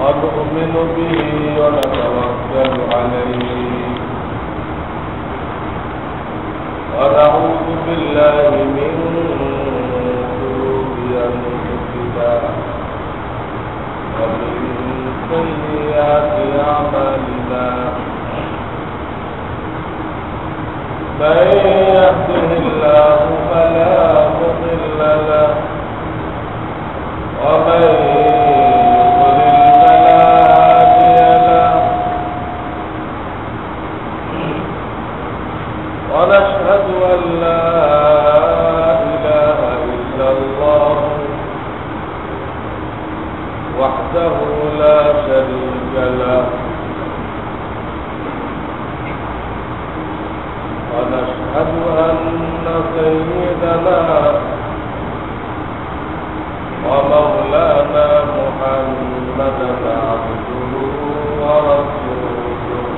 ونؤمن به ونتوكل عليه ونعوذ بالله من شرور أنفسنا ومن سيئات أعمالنا من يهده الله فلا مضل له ومن يضلل فلا هادي له ونشهد أن لا إله إلا الله وحده لا شريك له ونشهد أن سيدنا ومولانا محمدا عبده ورسوله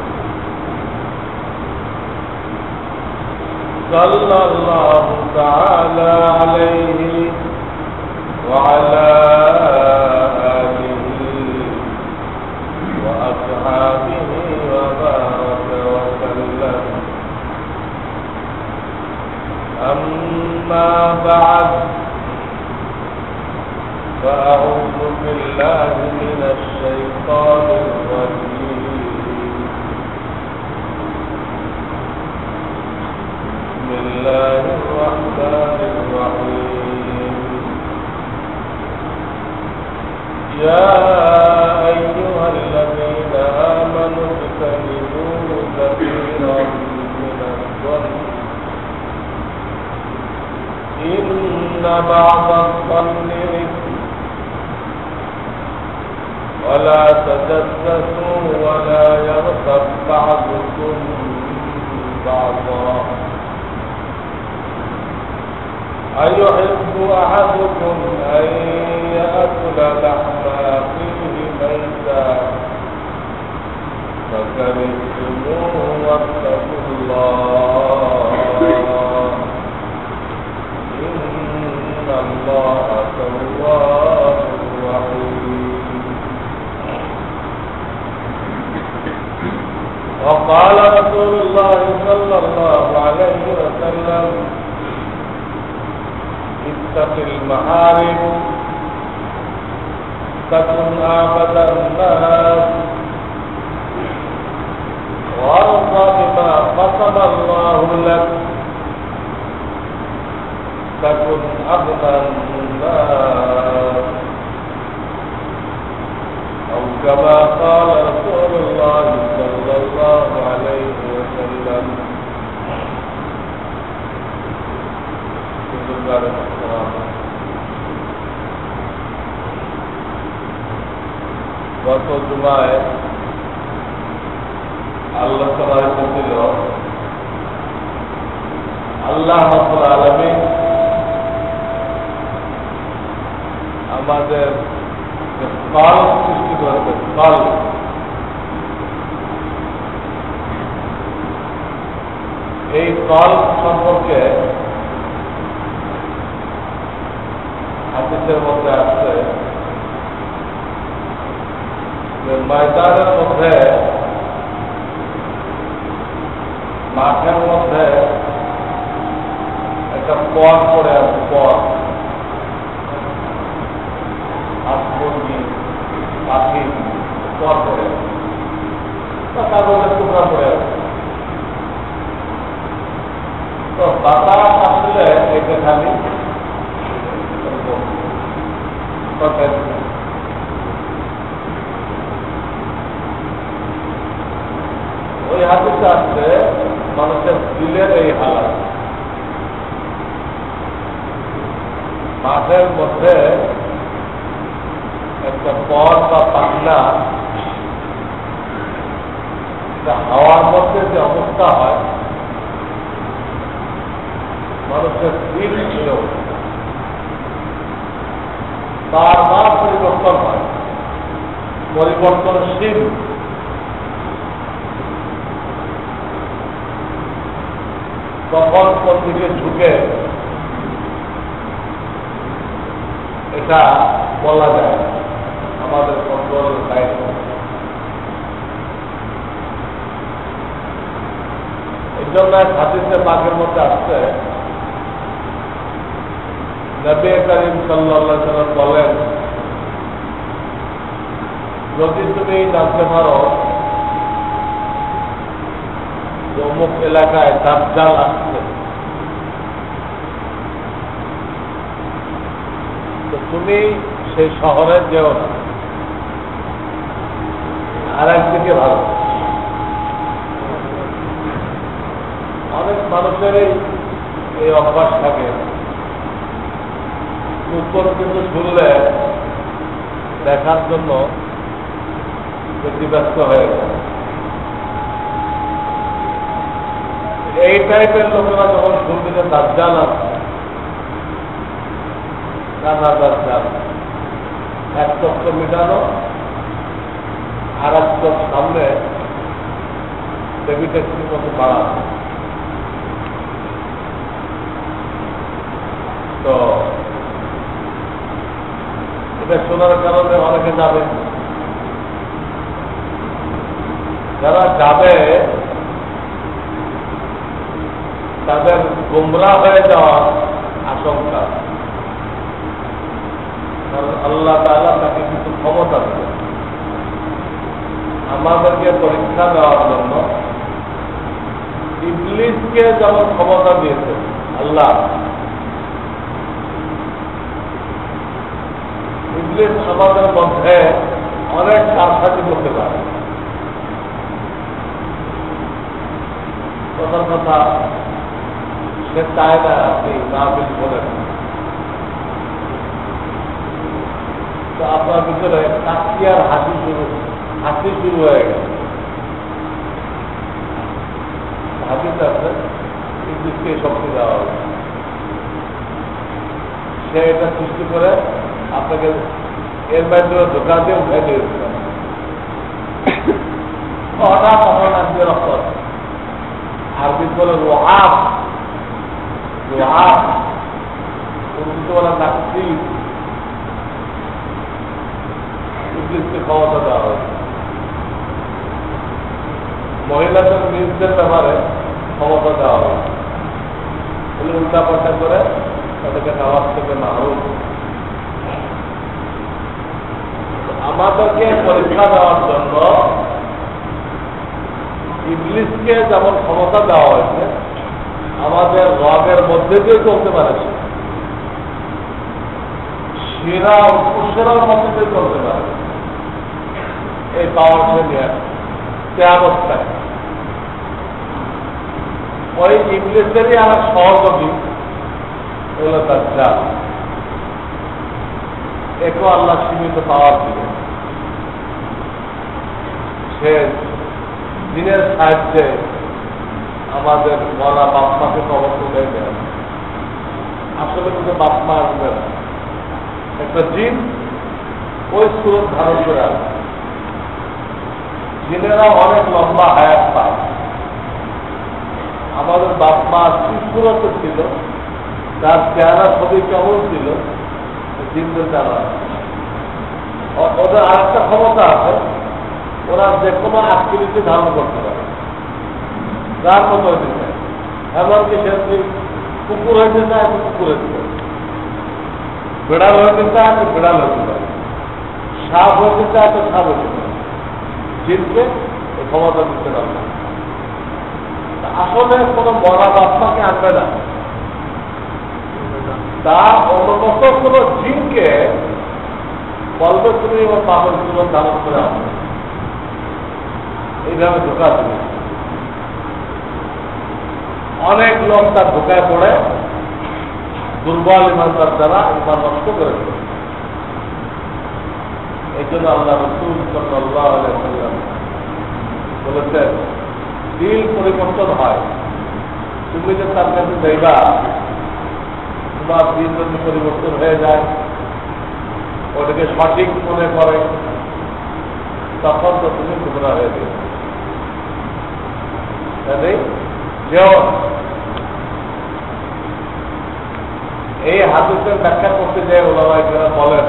صلى الله تعالى عليه وعلى آله وأصحابه وبارك وسلم أما بعد فأعوذ بالله من الشيطان الرجيم بسم الله الرحمن الرحيم يا أيها الذين آمنوا اجتنبوا كثيرا من الظن إن بعض الظن إثم ولا تجسسوا ولا يغتب بعضكم بعضا أيحب أحدكم أن يأكل لحم أخيه ميتا فكرهتموه واتقوا الله إن الله تواب رحيم وقال رسول الله صلى الله عليه وسلم اتق المحارم تكن أعبد الناس وارضى بما قسم الله لك تكن أغنى الناس أو كما قال رسول الله صلى الله عليه وسلم. গত জুমায় আল্লাহ তাআলা বলেছিল আল্লাহ রাব্বুল আলামিন আমাদের কাল সৃষ্টি করেছে কাল এই কাল সম্পর্কে হাদিসের মধ্যে আছে যে ময়দানের মধ্যে মাঠের মধ্যে একটা পথ পড়ে আছে পথ মুরগি পাখি পথ পড়ে আছে বা কাগজের টুকরা পড়ে আছে তো বাতাস আসলে এটা খালি ওই হাদিসে আসছে মানুষের দিলের এই হালাত মাঠের মধ্যে একটা পথ বা পাখনা হাওয়ার মধ্যে যে অবস্থা হয় মানুষের দিল ছিল বারবার পরিবর্তন হয় পরিবর্তনশীল তখন কোন দিকে ঝুঁকে এটা বলা যায় তোমাদের কন্ট্রোলের বাইরে। এই জন্য হাদিসে পাকের মধ্যে আসছে, নবী করিম সাল্লাল্লাহু আলাইহি ওয়াসাল্লাম বলেন, যদি তুমি জানতে পারো অমুক এলাকায় দাজ্জাল আসছে, তো তুমি সেই শহরে যেও না, আর একদিকে ভালো। অনেক মানুষেরই এই অভ্যাস থাকে, উত্তর কিন্তু শুনলে দেখার জন্য ব্যতিব্যস্ত হয়ে গেছে। এই টাইপের লোকেরা যখন শুনবে যে দাজ্জাল আছে, কানা দাজ্জাল, এক চক্র মিটানো, আর এক চক্র সামনে ডেবিটেক্সির মতো বাড়ানো। তো এটা শোনার কারণে অনেকে যাবে, যারা যাবে তাদের গোমরা হয়ে যাওয়ার আশঙ্কা, কারণ আল্লাহ তাআলা তাকে কিছু ক্ষমতা দেবে আমাদেরকে পরীক্ষা দেওয়ার জন্য। ইবলিসকে যেমন ক্ষমতা দিয়েছে আল্লাহ, ইবলিস আমাদের মধ্যে অনেক কারসাজি করতে পারে। প্রথম কথা, সে চায় না আপনি না বিল বলেন, তো আপনার ভিতরে কাশি আর হাসি শুরু হয়ে গেল। হাসিতে আছে ইবলিসকে শক্তি দেওয়া হবে, সে এটা সৃষ্টি করে আপনাকে এর মাধ্যমে ধোকা দিয়ে উঠে দিয়েছিল। হঠাৎ তখন আসবে রক্ত, আরবি বলে রোহাব, রোহাব উর্দুতে বলে নাকসি, ইবলিসকে ক্ষমতা দেওয়া হয়েছে। মহিলাদের নিজেদের ব্যাপারে ক্ষমতা দেওয়া হয়েছে, উল্টা পাল্টা করে তাদেরকে নামাজ থেকে মাহরুম। আমাদেরকে পরীক্ষা দেওয়ার জন্য ইবলিসকে যেমন ক্ষমতা দেওয়া হয়েছে, আমাদের রবের মধ্যে দিয়ে চলতে পারে, সেরা উপসেরার মধ্যে দিয়ে চলতে পারে। এই পাওয়ার সে নিয়ে অবস্থায় ওই ইবলিসেরই আমার সহযোগী হল দাজ্জাল। একেও আল্লাহ সীমিত পাওয়ার দিবে, সে দিনের সাহায্যে আমাদের মরা বাপমাকে কবর তুলে দেয়। আসলে কিন্তু বাপমা আসবে না, একটা জিন ওই সুরত ধারণ করে আসবে। জিনেরা অনেক লম্বা হায়াত পায়। আমাদের বাপমা সুরতে ছিল, তার চেহারা ছবি কেমন ছিল জিনদের জানা। ওদের আরেকটা ক্ষমতা আছে, ওরা যে কোনো আকৃতি ধারণ করতে পারে, যার মতো হইতে চায়। এমনকি সে কুকুর হইতে চায়, কুকুর হইতে পারে, বেড়াল হইতে চায়, বেড়াল হইতে পারে, সাপ হইতে চায়, তো সাপ হইতে পারে। জিনকে এই ক্ষমতা দিতে পারবে না। আসলে কোনো মরা বাপমাকে আনবে না, তা অন্যত কোন জিনকে বলবে তুমি আমার বাপের জীবন ধারণ করে আসবে, এইভাবে ধোকা দিবে। অনেক লোক তার ধোকায় পড়ে, দুর্বল ইমানদার দ্বারা ইমান নষ্ট করে দেবে। এই জন্য আল্লাহ রাসূল সাল্লাল্লাহু আলাইহি ওয়াসাল্লাম বলেছেন, দিল পরিবর্তন হয়। তুমি যে তার কাছে যাইবা, তোমার দিন যদি পরিবর্তন হয়ে যায়, ওটাকে সঠিক মনে করে, তখন তো তুমি গুমরা হয়ে যাবে। যেমন এই হাদিসের ব্যাখ্যা করতে যে ওলামায়ে কেরাম বলেন,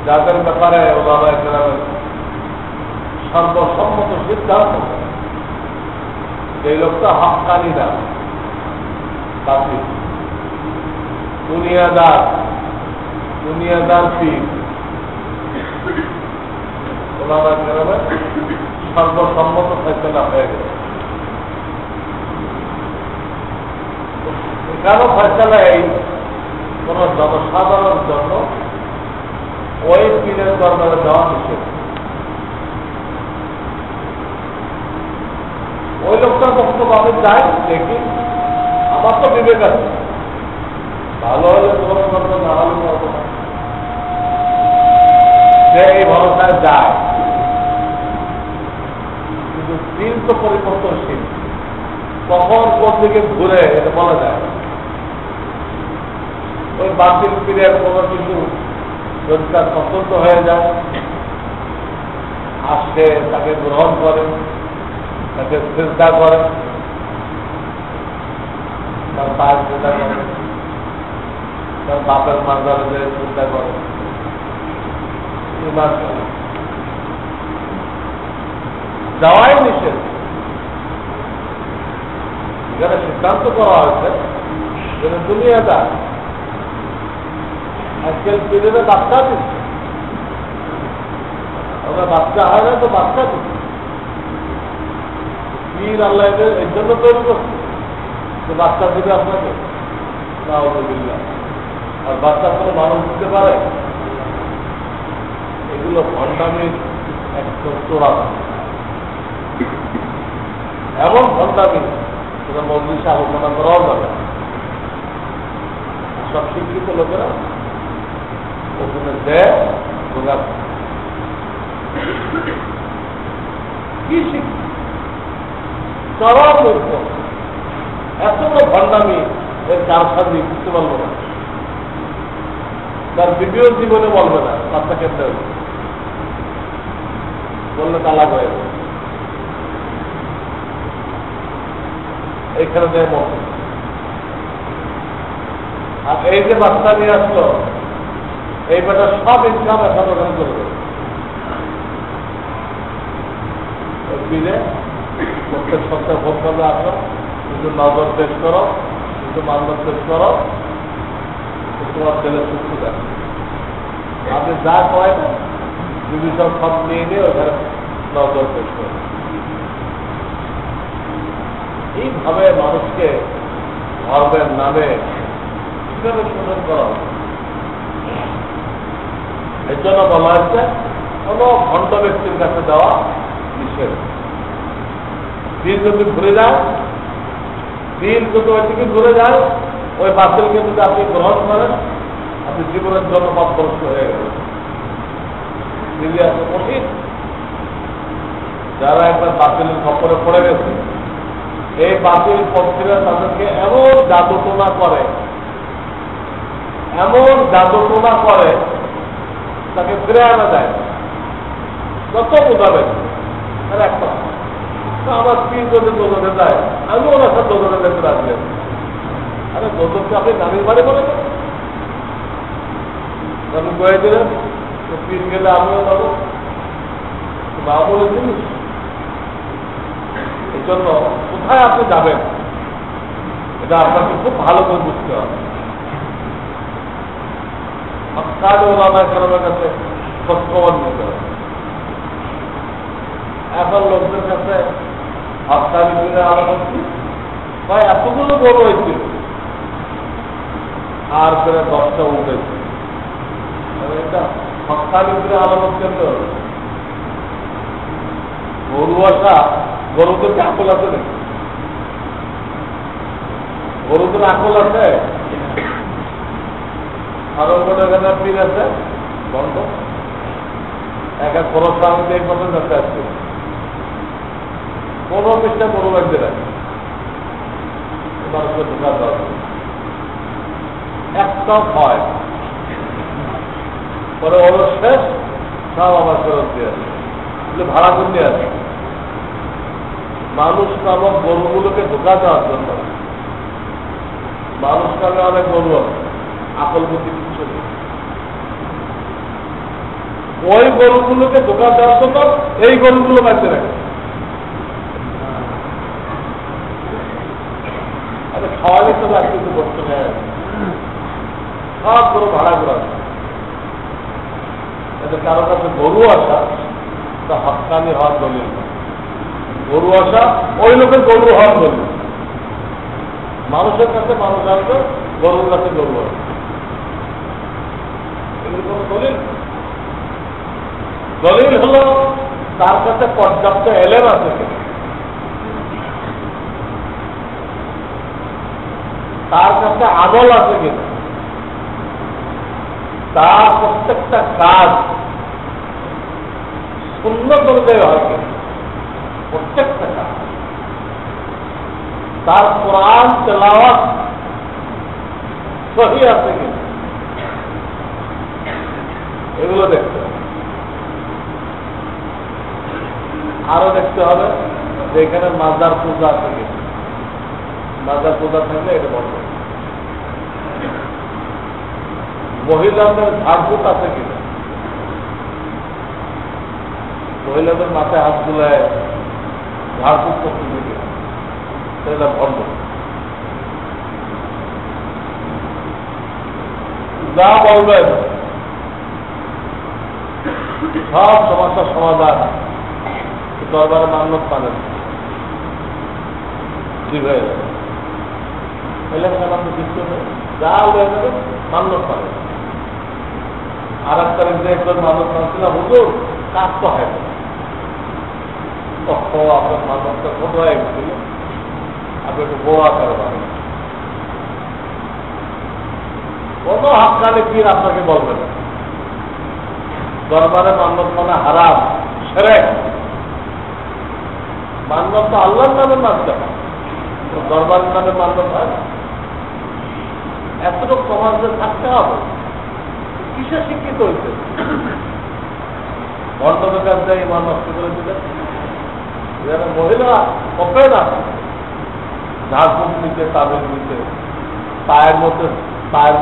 যাদের ব্যাপারে ওলামায়ে কেরামের সর্বসম্মত সিদ্ধান্ত এই লোকটা হক্কানি না, বাতিল, দুনিয়াদার পীর। ওলামায়ে কেরামের সর্বসম্মত ফয়সালা হয়ে গেল। এখানেও ফয়সালা এই কোন জনসাধারণের জন্য ওই পীরের দরবারে যাওয়া নিষেধ। ওই লোকটার বক্তব্য আমি যাই দেখি, আমার তো বিবেক আছে, ভালো হলে তোমার করবো, না হলে করবো না। সে এই ভরসায় যায়, কিন্তু দিন তো পরিবর্তনশীল, কখন কোন দিকে ঘুরে এটা বলা যায়। ওই বাতিল পীরের কোনো কিছু যদি তার পছন্দ হয়ে যায়, আসে তাকে গ্রহণ করে, তাকে চিন্তা করে, তার পায়ের চিন্তা করে, তার বাপের মাজারে চিন্তা করে, ইমান করে। যাওয়াই নিষেধ। এখানে সিদ্ধান্ত করা হয়েছে যেন দুনিয়াদার আজকাল পীরেরা বাচ্চা দিচ্ছে, ওরা বাচ্চা হয় না তো বাচ্চা দিচ্ছে। পীর আল্লাহ এর জন্য তৈরি করছে যে বাচ্চা দিবে আপনাকে, আর বাচ্চা কোনো মানুষ দিতে পারে? এগুলো ভণ্ডামির এক চোরা, এমন ভণ্ডামি সেটা মজলিসে আলোচনা করাও যাবে। সব শিক্ষিত লোকেরা ওখানে দেয় বোঝার কি শিক্ষিত চরম লক্ষ্য, এত ভণ্ডামি এর কারসাজি বুঝতে পারবো না। তার বিবিও জীবনে বলবে না বাচ্চা কেমনে বললে তালাক হয়ে যাবে। এইখানে দেয় মত। আর এই যে বাচ্চা নিয়ে আসলো, এই বেটা সব ইনকাম এখন ওখানে করবে। দিলে প্রত্যেক সপ্তাহে ভোট করবে, আসো কিন্তু নজর টেস্ট করো, কিন্তু মানব টেস্ট করো, তোমার ছেলে সুস্থ দেয়। আপনি যা কয় না ডিভিশন সব নিয়ে ওখানে নজর টেস্ট করো। এইভাবে মানুষকে ধর্মের নামে কিভাবে শোষণ করা হবে? এর জন্য বলা হচ্ছে কোন ভণ্ড ব্যক্তির কাছে দেওয়া নিষেধ। দিন যদি ঘুরে যায়, দিন যদি ওই থেকে ঘুরে যায়, ওই বাতিলকে যদি আপনি গ্রহণ করেন, আপনি জীবনের জন্য পথভ্রষ্ট হয়ে গেলেন। দিল্লি আছে কঠিন। যারা একবার বাতিলের খপ্পরে পড়ে গেছে, এই বাতিল পক্ষীরা তাদেরকে এমন জাদুটোনা করে, এমন জাদুটোনা করে, তাকে ফিরে আনা যায়। যত বোঝাবেন আর একটা আমার পীর যদি দোজনে যায়, আমি ওনার সাথে দোজনে যেতে রাখলেন। আরে দোজনকে আপনি নানির বাড়ি বলে আপনি কয়ে দিলেন, পীর গেলে আমিও যাবো, মা বলে জিনিস। এই জন্য কোথায় আপনি যাবেন এটা আপনাকে খুব ভালো করে বুঝতে হবে। হক্কানি ওলামায়ে কেরামের কাছে খোঁজখবর নিতে হবে। এখন লোকদের কাছে হক্কানি পীরের আলামত কি? ভাই এতগুলো বড় হয়েছিল আর করে 10টা উঠেছে, এটা হক্কানি পীরের আলামত কেন্দ্র। গরু আসা, গরুদের আকল আছে নাকি? গরুদের আকল আছে? আরো কোনো এখানে পীর আছে বন্ধ, এক এক খরচ আমি এই পর্যন্ত যাতে আসছি কোনো চেষ্টা গরু লাগবে না, মানুষকে ঢোকা দেওয়া একটাও হয় পরে ওর শেষ সব আমার ফেরত দিয়ে আছে, ভাড়া করে আছে। মানুষ নামক গরুগুলোকে ঢোকা দেওয়ার জন্য মানুষ নামে অনেক গরু আছে, আকল বুদ্ধি কিছু নেই। ওই গরুগুলোকে ধোকা দেওয়ার জন্য এই গরুগুলো বাঁচতে রাখে। আরে খাওয়ালে তো আর কিছু করতে নেই, সব গরু ভাড়া করা এতে কারো কাছে গরু আসা তা হক্কানি হওয়ার দলিল না। গরু আসা ওই লোকের গরু হওয়ার দলিল। মানুষের কাছে মানুষ আসবে, গরুর কাছে গরু আসবে, এগুলো কোনো দলিল? দলিল হলো তার কাছে পর্যাপ্ত এলেম আছে কিনা, তার কাছে আমল আছে কিনা, তার প্রত্যেকটা কাজ সুন্নত অনুযায়ী হয় কিনা, প্রত্যেকটা কাজ, তার কোরআন তেলাওয়াত সহি আছে কিনা, এগুলো দেখতে হবে। আরো দেখতে হবে যে এখানে মাজার পূজা আছে কিনা, মাজার পূজা থাকলে এটা বন্ধ। মহিলাদের ঝাড়ফুট আছে কিনা, মহিলাদের মাথায় হাত তুলায় ঝাড়ফুট করতে কিনা, সেটা বন্ধ। যা বলবেন সব সমস্যার সমাধান দরবারে মান্যত পাবেন, ঠিক হয়ে যাবে। এলাকার আপনি কিছু নেই, যা হয়ে যাবে মান্যত পাবেন। আর এক তারিখ যে একজন মান্যত পাচ্ছিল হুজুর কাজ তো হয় না, আপনার মান্যতটা ছোট হয়ে গেছিল, আপনি একটু বড় আকারে পাবেন। কোনো হাক্কানি পীর আপনাকে বলবে না দরবারে মান্যত মানে হারাম, শিরক। মান্যত তো আল্লাহর নামে মানতে হয়, দরবারের নামে মান্যত হয় না। এতটুকু সমাজে থাকতে হবে। কিসে শিক্ষিত হয়েছে? বর্তমানের কাছে ইমান নষ্ট করে দিলেন। মহিলা কপে না ঝাড়ফুট নিতে, তাবিজ নিতে, পায়ের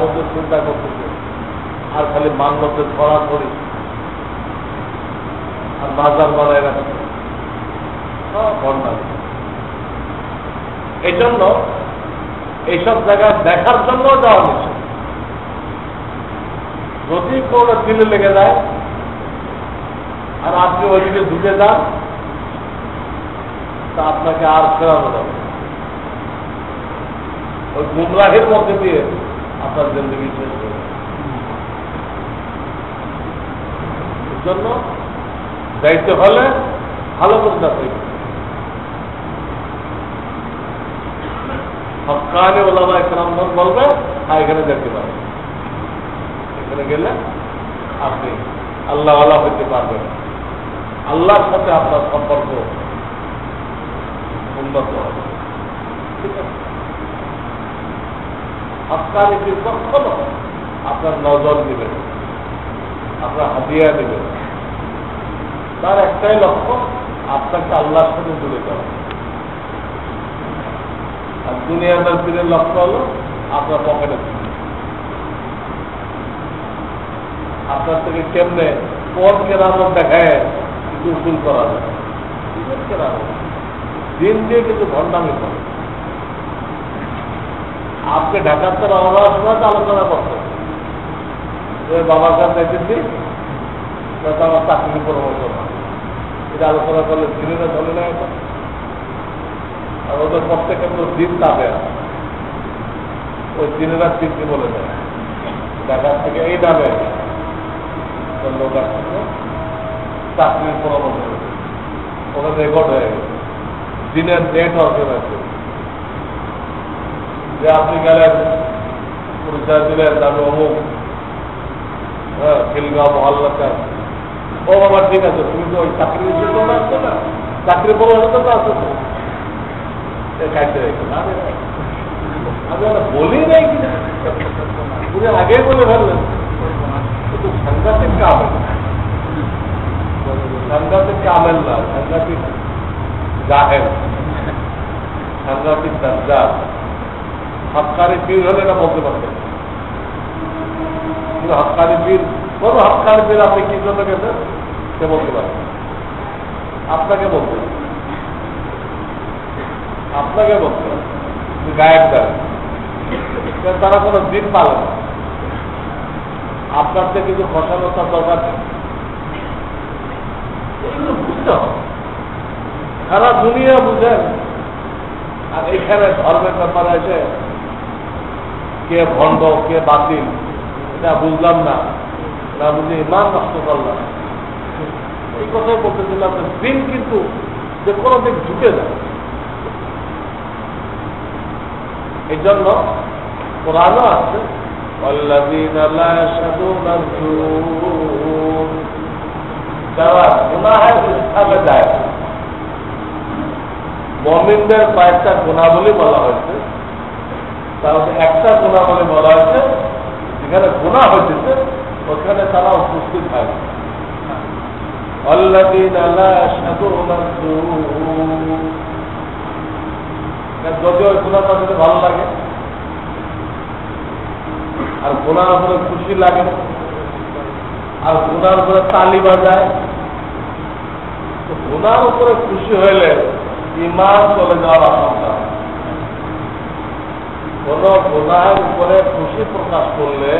মধ্যে চিন্তা করতেছে, আর খালি মান্যতে ধরাধরি আর বাজার বানায় রাখছে, সব বন্যা। এই জন্য এইসব জায়গায় দেখার জন্য যাওয়া নিচ্ছে। যদি কোনো দিলে লেগে যায় আর আপনি ওইদিকে ঢুকে যান, তা আপনাকে আর ফেরানো যাবে। ওই গুমরাহের মধ্যে দিয়ে আপনার জিন্দগি শেষ হয়ে যাবে। এর জন্য যাইতে হলে ভালো করে যাতে হক্কানি ওলামা একরামগণ বলবে, হ্যাঁ এখানে যেতে পারে, এখানে গেলে আপনি আল্লাহ ওয়ালা হইতে পারবেন, আল্লাহর সাথে আপনার সম্পর্ক উন্নত হবে। ঠিক আছে? হক্কানি পীর কখনো আপনার নজর দিবেন, আপনার হাদিয়া দিবেন, তার একটাই লক্ষ্য আপনাকে আল্লাহর সাথে জুড়ে দেওয়া। আর দুনিয়াদার পীরের লক্ষ্য হলো আপনার পকেটে আপনার থেকে কেমনে পথ কেরামত দেখায় কিছু উসুল করা যায়। দিন দিয়ে কিন্তু ঘন্টামি করে। আপনি ঢাকার তো রওনা হওয়ার সময় আলোচনা করতেন, বাবার কাছে এসেছি যাতে আমার চাকরি পরামর্শ না, এটা আলোচনা করলে ধীরে না চলে না এখন। আর ওদের প্রত্যেকে তো দিন তাদের ওই দিনেরা চিন্তি বলে দেয়, ঢাকার থেকে এই নামে লোক আসছে চাকরির পরামর্শ, ওখানে রেকর্ড হয়ে গেছে, দিনের ডেট অর্গানাইজ যে আপনি গেলেন পরিচয় দিলেন আমি অমুক, হ্যাঁ খিলগাঁও মহল্লাতে। ও বাবা ঠিক আছে, তুমি তো ওই চাকরির জন্য আসছো না, চাকরি পরামর্শ তো আসছো তো কাটতে রেখে আমি বলি নাই কিনা, তুমি আগেই বলে ফেললেন। কিন্তু সাংঘাতিক কামেল, সাংঘাতিক কামেল না, সাংঘাতিক জাহেল, সাংঘাতিক দাজ্জাল। হক্কানি পীর হলে না বলতে পারতেন, কিন্তু হক্কানি পীর কোনো হকানি পেলে আপনি কি জন্য গেছেন সে বলতে পারেন, আপনাকে বলতে হবে, আপনাকে বলতে হবে গায়েব দ্বারা, তারা কোনো দিন পালে না। আপনার থেকে কিছু খসানো তার দরকার নেই, এগুলো বুঝতে হবে। সারা দুনিয়া বুঝেন, আর এখানে ধর্মের ব্যাপারে এসে কে ভণ্ড কে বাতিল এটা বুঝলাম না, না বুঝে ইমান নষ্ট করলাম, এই কথাই বলতেছিলাম। দিন কিন্তু যে কোনো দিক ঢুকে যায়, এই জন্য কোরআনও আছে যারা গুনাহের স্থানে যায়, মুমিনদের কয়েকটা গুণাবলী বলা হয়েছে, তার মধ্যে একটা গুণাবলী বলা হয়েছে যেখানে গুনাহ হয়েছে ওখানে তারা উপস্থিত হয়। যদি ওই গুণাটা যদি ভালো লাগে আর গুনার উপরে খুশি লাগে আর গুনার উপরে তালি বাজায়, তো গুনার উপরে খুশি হইলে ইমান চলে যাওয়ার আশঙ্কা। কোন গুনাহের উপরে খুশি প্রকাশ করলে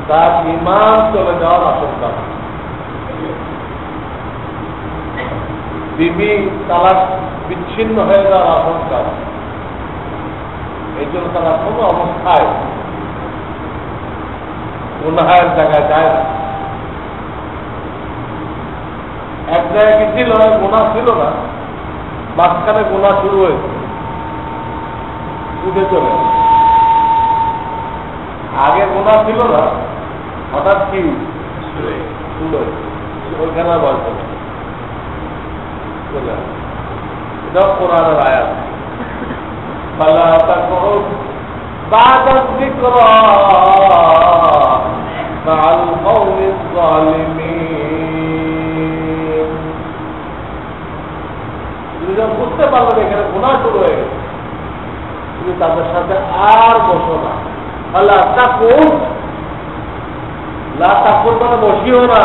তার ইমান চলে যাওয়ার আশঙ্কা। বিবি তালাক বিচ্ছিন্ন হয়ে যাওয়ার আশঙ্কা। এই জন্য তারা কোন অবস্থায় গুনাহের জায়গায় যায় না। এক জায়গায় কি ছিল, গুনাহ ছিল না, মাঝখানে গুনাহ শুরু হয়েছে, উঠে চলে। আগে গুনাহ ছিল না, হঠাৎ কি শুরু হয়েছে, ওইখানে বয়স চলে। এটাও কোরআনের আয়াত। فلا تقعد بعد الذكرى مع القوم الظالمين। তুমি যখন বুঝতে পারবেন এখানে গুনাহ শুরু হয়ে গেছে, তুমি তাদের সাথে আর বসো না। ফালা তাকুদ, লা তাকুদ মানে বসিও না,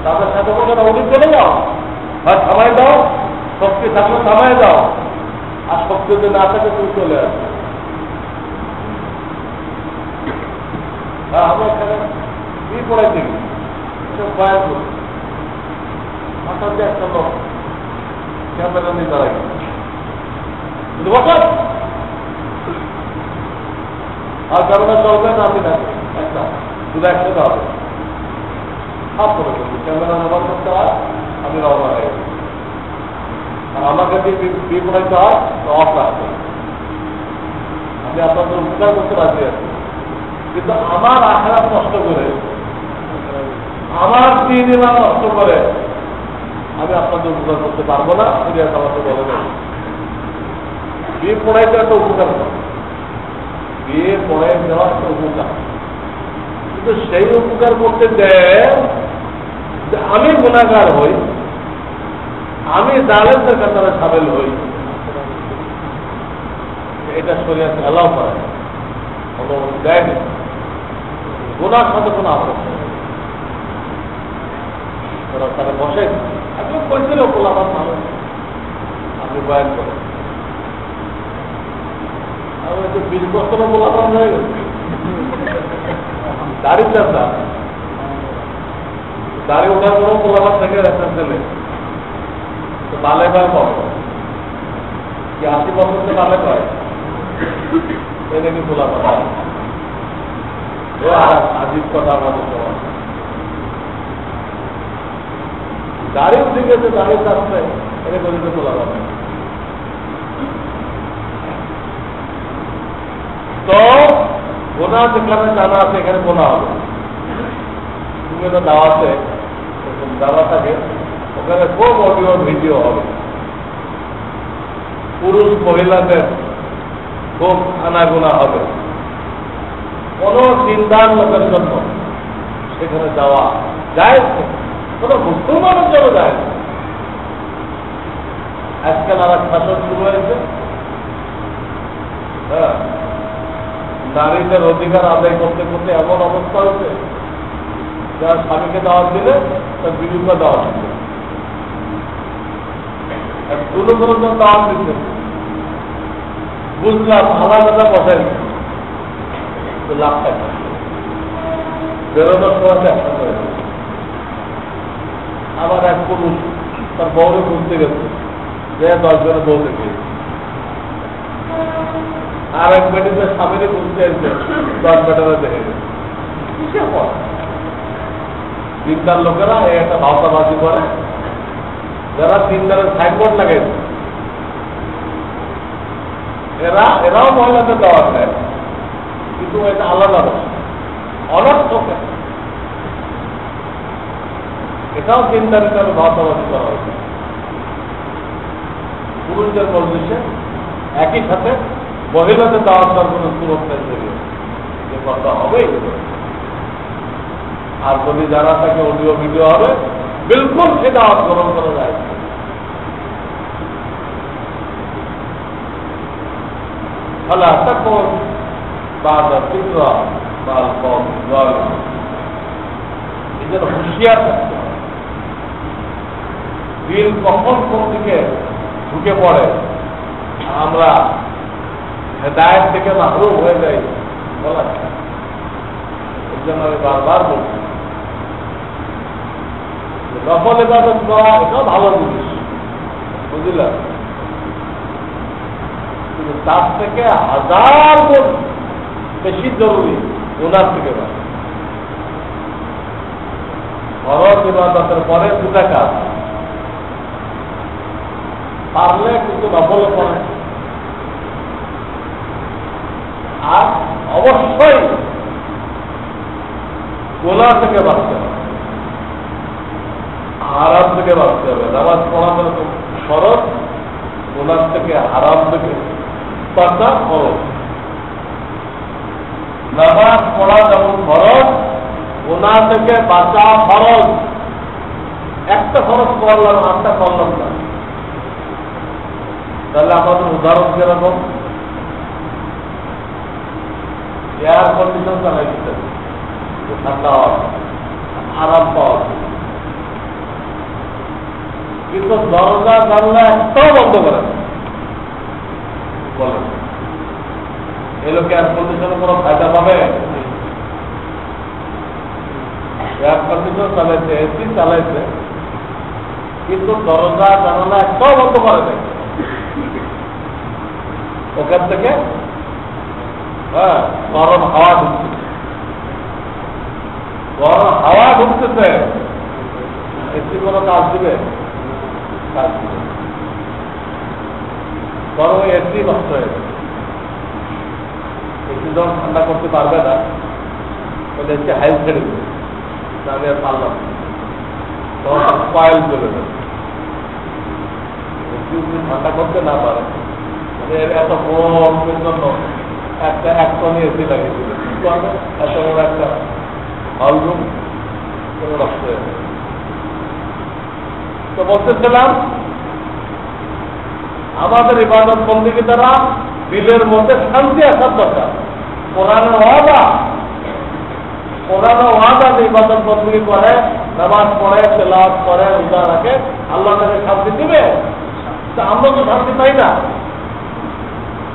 তাদের সাথে বসে না, উনি চলে যাও, হয় থামাই দাও, শক্তি থাকলে থামাই দাও, আর শক্তি যদি না থাকে তুমি চলে আসবে। আমরা এখানে কি পড়াই দেখি বয়ান করি, হঠাৎ যে একটা লোক ক্যামেরা নিয়ে দাঁড়াই বছর আর ক্যামেরা চলবে না, আমি থাকি একটা শুধু একসাথে হবে, সব করে করছি ক্যামেরা ব্যবহার করতে হয়, আমি রওনা হয়ে গেছি। আর আমাকে দিয়ে পড়াইতে হয় অফ রাখতে, আমি আপনাদের উপকার করতে রাজি আছি, কিন্তু আমার আখেরাত নষ্ট করে, আমার দিন ইমান নষ্ট করে আমি আপনাদের উপকার করতে পারবো না। সিরিয়াস আমাকে বলে না, বিয়ে পড়াইতে একটা উপকার করে, বিয়ে পড়াই দেওয়া একটা উপকার, কিন্তু সেই উপকার করতে দেয় যে আমি গুনাহগার হই, আমি জালেমদের কাতারে সামিল হই, এটা শরীয়ত এলাও করে, অনুমতি দেয়নি। গুনার সাথে কোনো আপত্তি নেই, ওরা তারা বসে একদম কইছিল গোলাপাত মানুষ, আপনি বয়ান করেন, আমি একটু 20 বছরের গোলাপাত হয়ে গেছে, দাড়ি চাষা দাড়ি ওঠার পরও গোলাপাত থেকে ছেলে বালে কয় কবে কি 80 বছরতে বালে কয় এ নাকি খোলা কথা, আজিব কথা আমাদের সমাজ। দাড়ি উঠে গেছে, দাড়ির রাস্তায় এটা গরিবে খোলা কথা। তো গোনা যেখানে জানা আছে এখানে গোনা হবে। তুমি তো দাওয়াতে দাওয়া থাকে, ওখানে খুব অডিও ভিডিও হবে, পুরুষ মহিলাদের খুব আনাগোনা হবে। কোন চিন্তার লোকের জন্য সেখানে যাওয়া যায়, কোন মুসলমানের জন্য যায়। আজকাল আর এক শাসন শুরু হয়েছে, নারীদের অধিকার আদায় করতে করতে এমন অবস্থা হচ্ছে, যারা স্বামীকে দাওয়াত দিলে তার বিরুদ্ধে দাওয়াত দিচ্ছে, দুটো দাওয়াত দিচ্ছে। বুঝলাম আলাদা বসেন লাভ টাকা বেরোনোর সময় দেখা করে। আবার এক পুরুষ তার বউরে খুঁজতে গেছে, যে 10 জনের বউ দেখে, আর এক বেটিতে স্বামীরে খুঁজতে এসে 10 বেটারে দেখে গেছে। কিসের পর দিনদার লোকেরা এই একটা ভাওতাবাজি করে, যারা দিনদারের সাইনবোর্ড লাগাইছে এরাও মহিলাদের দাওয়াত দেয়, কিন্তু এটা আলাদা অনর্থক, এটাও দিনদারের কারণে ভাওতাবাজি করা হয়েছে। পুরুষদের মজলিসে একই সাথে মহিলাদের দাওয়াত দেওয়ার কোনো সুরক্ষা নেই, যে কথা হবেই। আর যদি যারা থাকে অডিও ভিডিও হবে, বিলকুল সে দাওয়াত গ্রহণ করা যায়। فلا تكن بعد الذكرى مع القوم الظالمين। এদের হুঁশিয়ার থাকতে হবে, দিল কখন কোন দিকে ঢুকে পড়ে আমরা হেদায়েত থেকে মাহরুম হয়ে যাই বলা যায়। এই জন্য আমি বারবার বলছি, নফল ইবাদত করা এটাও ভালো জিনিস, বুঝলাম, কিন্তু তার থেকে 1000 গুণ বেশি জরুরি গুনার থেকে বাঁচা। ফরজ ইবাদতের পরে 2টা কাজ, পারলে কিন্তু নফল করে, আর অবশ্যই গুনাহ থেকে বাঁচতে হবে, হারাম থেকে বাঁচতে হবে। নামাজ পড়ানো ফরজ, গুনাহ থেকে হারাম থেকে বাঁচা ফরজ। নামাজ পড়া যেমন ফরজ, গুনাহ থেকে বাঁচা ফরজ। একটা ফরজ করলাম, 8টা করলাম না, তাহলে আমাদের উদাহরণ কিরকম? এয়ার কন্ডিশন চালাই দিতে ঠান্ডা হওয়া, আরাম পাওয়া, কিন্তু দরজা জানলা একটাও বন্ধ করে বলেন, এই লোক এয়ার কন্ডিশনে কোনো ফায়দা পাবে? এয়ার কন্ডিশন চালাইছে, এসি চালাইছে, কিন্তু দরজা জানালা একটাও বন্ধ করে দেয়। ওখান থেকে গরম হাওয়া ঢুকতেছে, গরম হাওয়া ঢুকতেছে, এসি কোনো কাজ দিবে? কাজ দিবে। বরং এসি নষ্ট হয়ে যাবে, এসি যখন ঠান্ডা করতে পারবে না, ওদের এসি হাইল ছেড়ে দেবে, আমি আর পারলাম, তখন কয়েল চলে যাবে। এসি যদি ঠান্ডা করতে না পারে, এত গরমের জন্য একটা 1 টন এসি লাগিয়ে দিবে, এত বড় একটা হল রুম নষ্ট হয়ে যাবে। তো বলতেছিলাম, আমাদের ইবাদত বন্দেগী দ্বারা দিলের মধ্যে শান্তি আসার দরকার। কোরআনের ওয়াদা যে ইবাদত বন্দেগী করে, নামাজ পড়ে, তেলাওয়াত করে, রোজা রাখে, আল্লাহ তাকে শান্তি দিবে। তা আমরা তো শান্তি পাই না,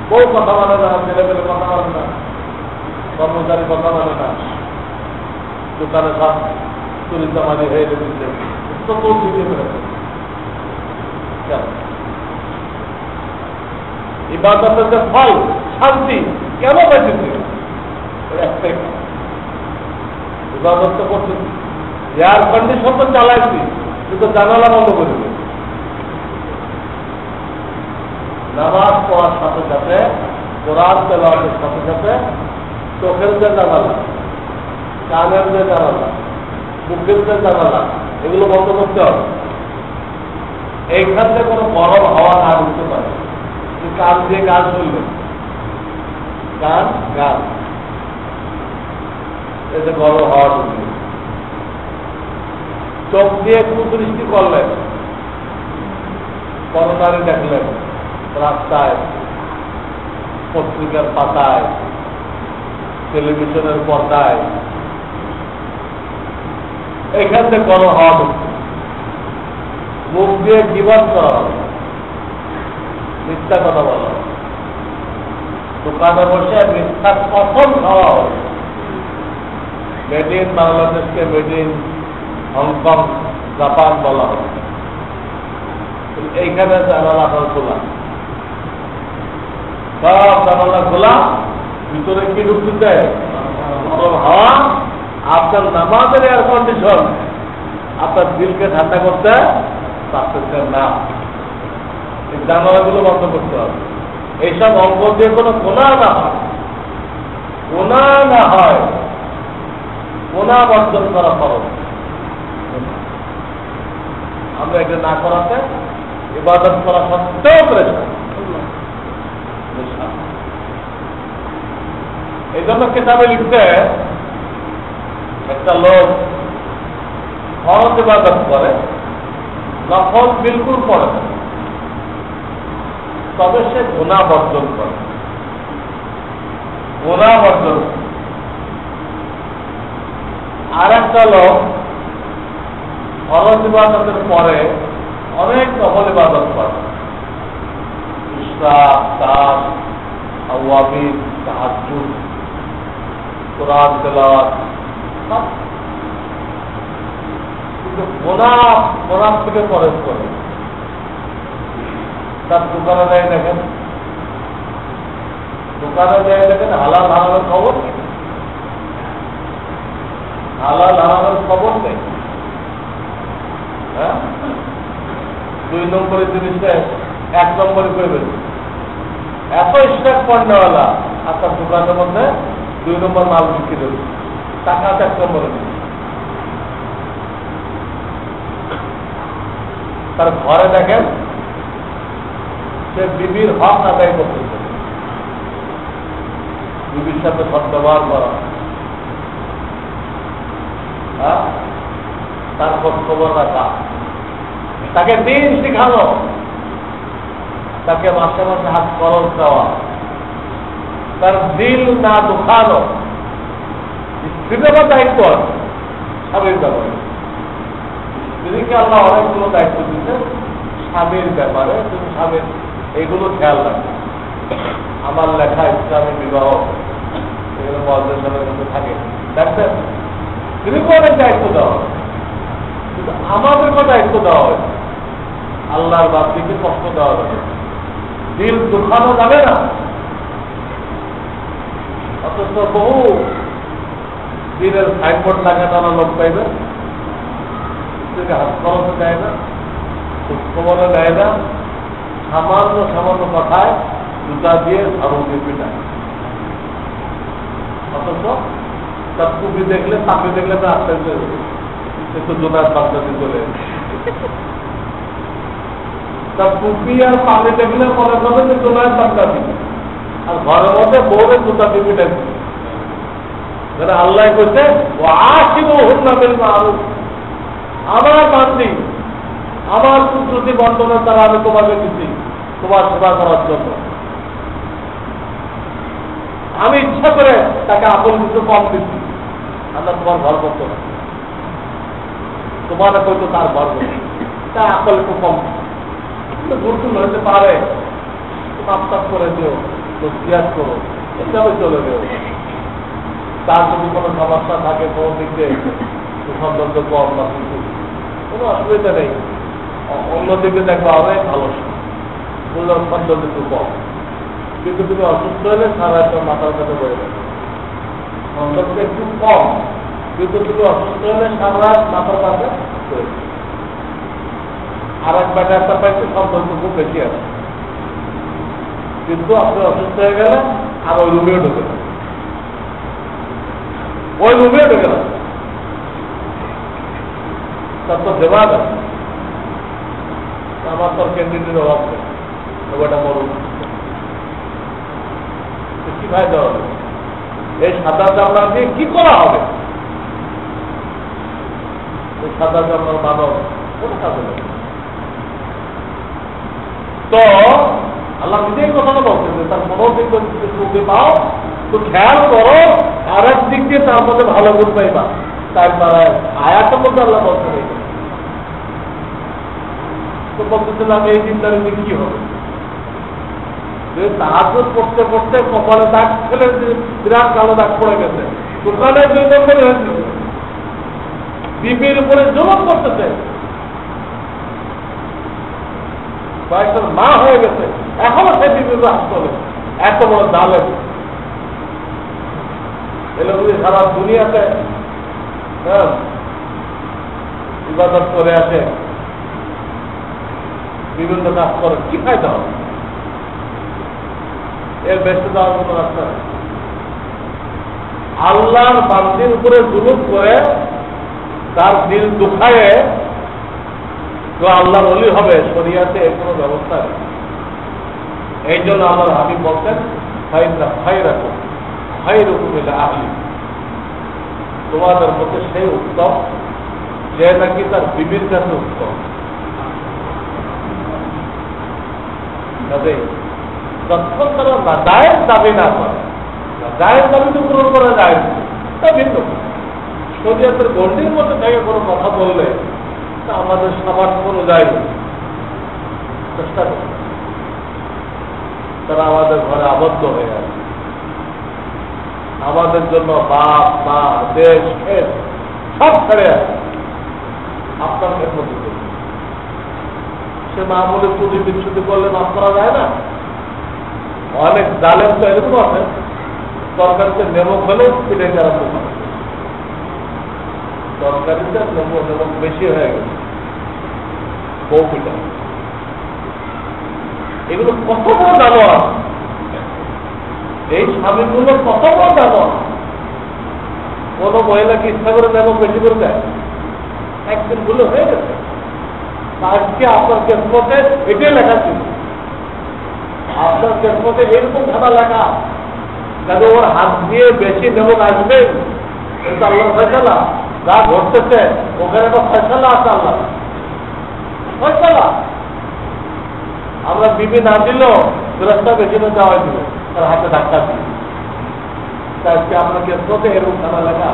বউ কথা মানে না, ছেলে পেলে কথা মানে না, কর্মচারী কথা মানে না, দোকানে সব চুরিচামারি হয়ে গেছে, তো কোন দিকে পেরেছে? ইবাদতের যে ফল, শান্তি কেন পাইতেছি? একটাই, ইবাদত তো করতেছি, এয়ার কন্ডিশন তো চালাইছি, কিন্তু জানালা বন্ধ করে দিই। নামাজ পড়ার সাথে সাথে, কোরআন তেলাওয়াতের সাথে সাথে চোখের যে জানালা, কানের যে জানালা, মুখের যে জানালা, এগুলো বন্ধ করতে হবে। এইখান থেকে কোনো গরম হাওয়া না ঢুকতে পারে। কান দিয়ে গান শুনবেন, গান এতে গরম হাওয়া ঢুকবে। চোখ দিয়ে কুদৃষ্টি করলেন, করোনারে দেখলেন, রাস্তায়, পত্রিকার পাতায়, টেলিভিশনের পর্দায় এখান থেকে কোনো হওয়া মুখ দিয়ে জীবন করা হবে, মিথ্যা কথা বলা হবে, দোকানে বসে মিথ্যা কখন খাওয়া হবে, মেড ইন বাংলাদেশকে মেড ইন হংকং জাপান বলা হবে। এইখানে জানালা খোলা, সব জানালা খোলা, ভিতরে কি ঢুকতে হাওয়া, আপনার নামাজের এয়ার কন্ডিশন আপনার দিলকে ঠান্ডা করতে পারতেছেন না। এই জানালাগুলো বন্ধ করতে হবে। এইসব অঙ্গ দিয়ে কোনো গোনা না হয়, গোনা না হয়, গোনা বর্জন করা খরচ। আমরা এটা না করাতে ইবাদত করা সত্ত্বেও করেছে। এই জন্য কিতাবে লিখতে একটা লোক ফরজ ইবাদত করে, নফল বিলকুল করে না, তবে সে গুনাহ বর্জন করে, গুনাহ বর্জন। আর একটা লোক ফরজ ইবাদতের পরে অনেক নফল ইবাদত করে, ইশরাক, তাস, আওয়াবিন, তাহাজ্জুদ, কোরআন তেলাওয়াত, কিন্তু গোনাহ থেকে পরেজ করে। তার দোকানে যায় দেখেন, দোকানে যায় দেখেন হালাল হারামের খবর নেই, হালাল হারামের খবর নেই। হ্যাঁ, 2 নম্বরের জিনিসটা 1 নম্বরে করবেন। এত স্টক পণ্যওয়ালা আপনার দোকানের মধ্যে 2 নম্বর মাল বিক্রি দেবে, টাকা 1 নম্বরে নেই। তার ঘরে দেখেন সে বিবির হক আদায় করতেছে, বিবির সাথে সদ্ব্যবহার করা, তার খোঁজখবর রাখা, তাকে দিন শিখানো, তাকে মাসে মাসে হাত খরচ দেওয়া, তার দিল না দুখানো। স্ত্রীদেরও দায়িত্ব আছে স্বামীর ব্যাপারে। স্ত্রীকে আল্লাহ অনেকগুলো দায়িত্ব দিচ্ছে স্বামীর ব্যাপারে, তুমি স্বামীর এইগুলো খেয়াল রাখবে। আমার লেখা ইসলামী বিবাহ এগুলো মহাদেশের মধ্যে থাকে, দেখবেন স্ত্রীকে অনেক দায়িত্ব দেওয়া হয়, কিন্তু আমাদেরকেও দায়িত্ব দেওয়া হয়। আল্লাহর বাদীকে কষ্ট দেওয়া যাবে, দিল দুখানো যাবে না। অথচ বহু দিনের সাইনবোর্ড লাগানো লোক পাইবে, হাত খরচে দেয় না, খোঁজখবরে দেয় না, সামান্য সামান্য কথায় জুতা দিয়ে ঝাড়ু দিয়ে পিটায়। অথচ তার টুপি দেখলে, তাপি দেখলে তো আস্তে আস্তে একটু জোনার বাচ্চাতে চলে, তার টুপি আর পানি দেখলে মনে করবে যে জোনার বাচ্চা দিবে, আর ঘরের মধ্যে বউরে জুতা দিয়ে পিটাই দিবে। আল্লাহ করছে ও আসিব হুন্নাবিল মারুফ, আমার বান্দি, আমার কুদরতি বর্তমানে তারা আমি তোমাকে দিচ্ছি তোমার সেবা করার জন্য। আমি ইচ্ছা করে তাকে আপন কিছু কম দিচ্ছি, আমরা তোমার ঘর করতে না, তোমার হয়তো তার ঘর করতে, তা আপল একটু কম গুরুত্ব হতে পারে, মাপতাপ করে দিও, জিজ্ঞাস করো, এইভাবে চলে দিও। তার যদি কোনো সমস্যা থাকে কোনো দিক দিয়ে সৌন্দর্য কম বা কিছু, কোনো অসুবিধা নেই, অন্যদিকে দেখবা অনেক ভালো সৌন্দর্য একটু কম, কিন্তু তুমি অসুস্থ হলে সারা একটা মাথার কাছে বয়ে যাবে। সৌন্দর্য একটু কম, কিন্তু তুমি অসুস্থ হলে সারা মাথার কাছে বয়ে যাবে। আর এক ব্যাটা একটা পাইছে সৌন্দর্য খুব বেশি আছে, কিন্তু আপনি অসুস্থ হয়ে গেলে আর ওই রুমেও ঢুকে না, ওই রুমেও ঢুকে না, তার তো দেওয়া আছে। আমার তোর ক্যান্ডিডেট অভাব নেই, ওটা মরুন কি ভাই দেওয়া হবে? এই সাদা চামড়া দিয়ে কি করা হবে? এই সাদা চামড়ার মানব কোনো কাজে নেই। তো আল্লাহ নিজেই কথাটা বলছেন যে তার মনোযোগ পাও তো খেয়াল করো আর এক দিক দিয়ে তার মধ্যে ভালো গুণ পাইবা, তার দ্বারা আয়াতের মধ্যে আল্লাহ বলতে নেই। তো বলতেছিলাম এই চিন্তার কি হবে, তাহাজ্জুদ পড়তে পড়তে কপালে দাগ ফেলে বিরাট কালো দাগ পড়ে গেছে, দোকানে 2 নম্বরে হয়েছে, বিবির উপরে জুলুম করতেছে, কয়েকজন মা হয়ে গেছে, এখনো সে বিবির রাজ করে, এত বড় জালেম। এলে যদি সারা দুনিয়াতে ইবাদত করে আসে, বিভিন্ন কাজ করে, কি ফায়দা হবে? এর বেঁচে যাওয়ার মতো রাস্তা নেই। আল্লাহর বান্দির উপরে জুলুম করে তার দিল দুখায়ে তো আল্লাহর ওলি হবে, শরিয়াতে এর কোনো ব্যবস্থা নেই। এই জন্য আমার হাবিব বলতেন, তোমাদের মধ্যে সেই উত্তম যে নাকি তার বিবির কাছে উত্তম। যতক্ষণ তারা নাজায়েজ দাবি না করে, নাজায়েজ দাবি তো পূরণ করা যায় তা ভিন্ন। শরীয়তের গণ্ডির মধ্যে থেকে কোনো কথা বললে তা আমাদের সামর্থ্য অনুযায়ী চেষ্টা করি, তারা আমাদের ঘরে আবদ্ধ হয়ে আছে, আমাদের জন্য বাপ মা দেশ খেত সব ছেড়ে আছে, আপনার খেদমত দিতে। সে মামুলি পুঁজি বিচ্ছুতি করলে মাফ করা যায় না। অনেক জালেম তো এরকম আছে, তরকারিতে নেমক হলেও পিঠে আরম্ভ করে, তরকারিতে নেমক বেশি হয়ে গেছে, বউ পিঠা। এগুলো কত বড় জানোয়ার, এই স্বামীগুলো কত বড় জানোয়ার। কোন মহিলাকে ইচ্ছা করে নেমক বেশি করে দেয়, একদিন ভুলে হয়ে গেছে। আজকে আপনার কেসমতে এটাই লেখা ছিল, আপনার কেসমতে এরকম খাতা লেখা, কাজে ওর হাত দিয়ে বেশি নেমক আসবে, কিন্তু আল্লাহর ফয়সালা যা ঘটতেছে ওখানে একটা ফয়সালা আছে, আল্লাহ ফয়সালা। আমরা বিবি না দিল রাস্তা বেশি না যাওয়া দিল, তার হাতে ধাক্কা দিল, আজকে আমরা কেসমতে এরকম খাতা লেখা,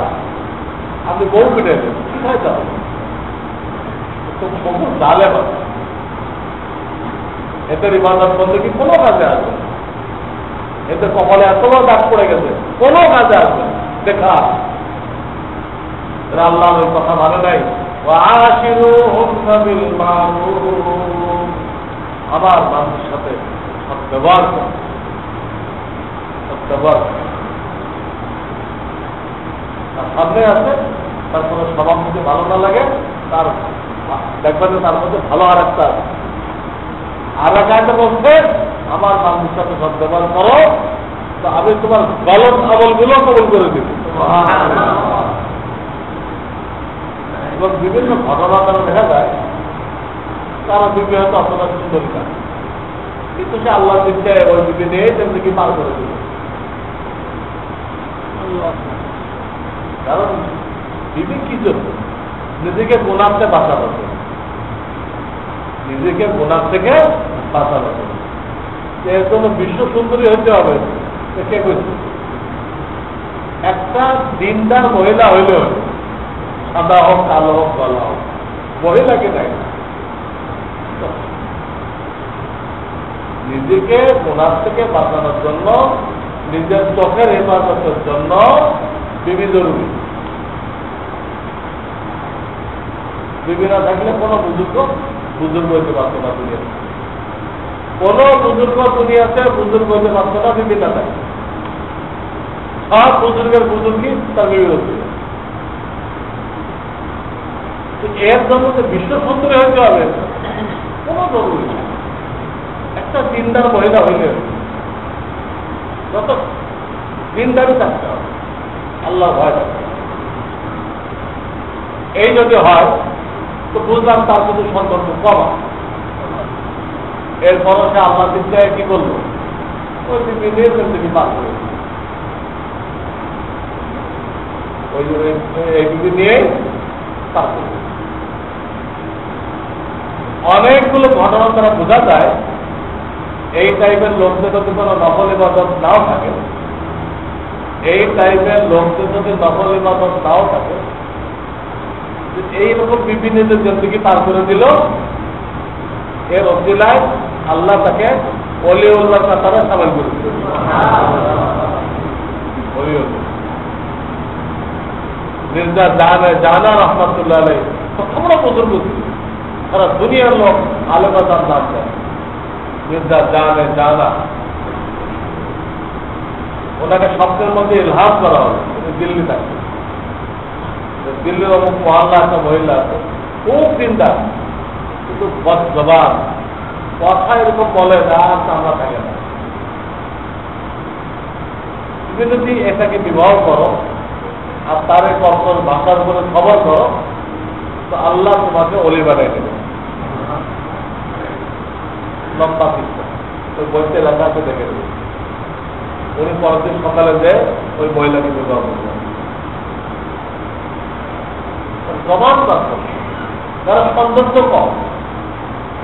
আপনি বউ পিটে দেন, কি খাই যাও জালে বাদ, এদের ইবাদত করতে কি কোনো কাজে আসবে? এতে কপালে এত বড় দাগ পড়ে গেছে, কোনো কাজে আসবে দেখা। আল্লাহ ওই কথা ভালো নাই, আমার মানুষের সাথে সব ব্যবহার করে, সব ব্যবহার তার সামনে আছে, তার কোনো স্বভাব যদি ভালো না লাগে, তার দেখবেন তার মধ্যে ভালো আর একটা বলছে, আমার মানুষের সাথে সব ব্যবহার করো, তো আমি তোমার গলত আমলগুলো কবল করে দিব। এবং বিভিন্ন ঘটনা তারা দেখা যায়, তারা বিবি হয়তো অতটা সুন্দরী না, কিন্তু সে আল্লাহ দিচ্ছে ওই বিবি নিয়ে তেমনি কি পার করে দিল। কারণ বিবি কি জন্য? নিজেকে গোলাপতে বাঁচানো, নিজেকে গোলাপ থেকে বাঁচানো। এর জন্য বিশ্ব সুন্দরী হতে হবে, কে কইছে? একটা দিনদার মহিলা হইলেও, সাদা হোক কালো হোক গলা হোক, মহিলাকে দেয় না। নিজেকে গোলাপ থেকে বাঁচানোর জন্য, নিজের চোখের হেফাজতের জন্য বিবি জরুরি। বিবি না থাকলে কোনো বুজুর্গ হইতে পারতো না দুনিয়াতে, কোন বুজুর্গ দুনিয়াতে বুজুর্গ হইতে পারতো না বিবি না থাকে। সব বুজুর্গের বুজুর্গই তার বিবি হচ্ছে। এর জন্য যে বিশ্ব সুন্দরী হইতে হবে কোন জরুরি নেই। একটা দিনদার মহিলা হইলে যত দিনদারই থাকতে হবে, আল্লাহ ভয় থাকতে হবে। এই যদি হয় তো বুঝলাম তার কিন্তু সম্পর্ক কম। এরপরও সে আল্লাহ দিচ্ছে কি করলো, ওই বিবি পার করে, এই বিবি নিয়ে পার করে। অনেকগুলো ঘটনা দ্বারা বোঝা যায় এই টাইপের লোকদের যদি কোনো নকল ইবাদত নাও থাকে, এই টাইপের লোকদের যদি নকল ইবাদত নাও থাকে, এইরকম বিভিন্ন জিন্দগি পার করে দিল, এর অজিলায় আল্লাহ তাকে ওলিউল্লাহর কাতারে সামিল করে দিল। মির্জা জানা রহমতুল্লাহ আলাইহি আমরা বুজুর্গ ছিল, সারা দুনিয়ার লোক আলেমাদার নাম দেয়। মির্জা জানা ওনাকে স্বপ্নের মধ্যে ইলহাম করা হবে, দিল্লি থাকে, দিল্লির অমুক মহল্লা একটা মহিলা আছে, খুব চিন্তা, কিন্তু জবান কথা এরকম বলে না, আমরা থাকে না। তুমি যদি এটাকে বিবাহ করো আর তার এক অর্থর ভাষার উপরে খবর করো, তো আল্লাহ তোমাকে অলি বানাই দেবে। লম্বা চিন্তা, ওই বইতে লেখা আছে, দেখে দেবে। উনি পরের দিন সকালে যে ওই মহিলাকে বিবাহ করবে। জবান রাখো, যারা সৌন্দর্য কম,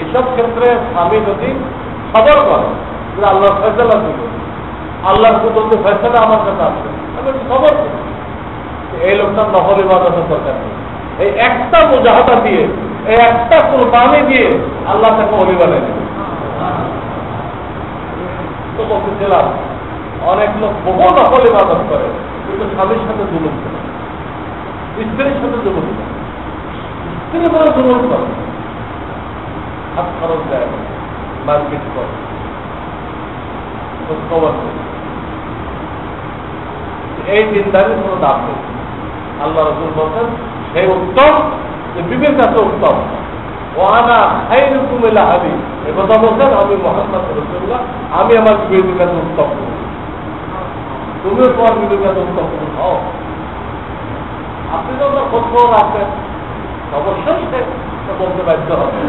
এসব ক্ষেত্রে স্বামী যদি সবর করে, আল্লাহর ফয়সালা দিল, আল্লাহর কুদরতে ফয়সালা আমার কাছে আসবে, আমি সবর করি। এই লোকটার নকল ইবাদতের দরকার নেই। এই একটা মুজাহাদা দিয়ে, এই একটা কুরবানি দিয়ে আল্লাহ তাকে ওলি বানাই দেবে। তো বলতেছিলাম, অনেক লোক বহু নকল ইবাদত করে, কিন্তু স্বামীর সাথে জুলুম করে, স্ত্রীর সাথে জুলুম করে, স্ত্রী বলে জুলুম করে, হাত খরচ দেয়, মার্কেট করে, খবর নেই। এই দিনদারির কোনো দাম নেই। আল্লাহ রাসূল বলছেন সেই উত্তম যে বিবির কাছে উত্তম। ওয়ানা খায়রুকুম ইলা আবি, এই কথা বলছেন আমি মুহাম্মদ রাসূলুল্লাহ, আমি আমার বিবির কাছে উত্তম। তুমিও তোমার বিবির কাছে উত্তম হও। আপনি যখন খোঁজ খবর রাখবেন, অবশ্যই সে বলতে বাধ্য হবে,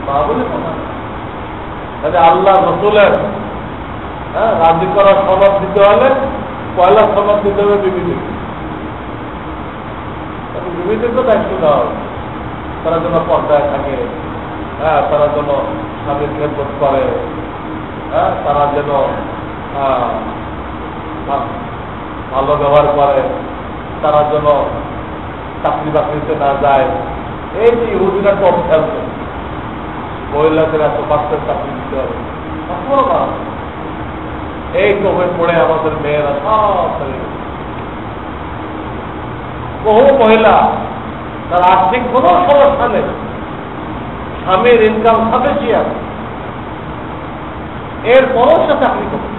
তা বলে কথা। তাহলে আল্লাহ রাসূলের রাজি করার সনদ দিতে হলে পয়লা সনদ দিতে হবে বিবিদেরকে। বিবিদেরকে দায়িত্ব দেওয়া হবে, তারা যেন পর্দায় থাকে, তারা যেন স্বামীর খেদমত করে, তারা যেন ভালো ব্যবহার করে, তারা যেন চাকরি বাকরিতে না যায়। এই যে ইহুদিরা কম খেলছে, মহিলাদের এত বাচ্চার চাকরি দিতে হবে, এই কবে পড়ে আমাদের মেয়েরা সব বহু মহিলা তার আর্থিক কোন সমস্যা নেই, স্বামীর ইনকাম সাফিসিয়েন্ট, এরপরও সে চাকরি করবে,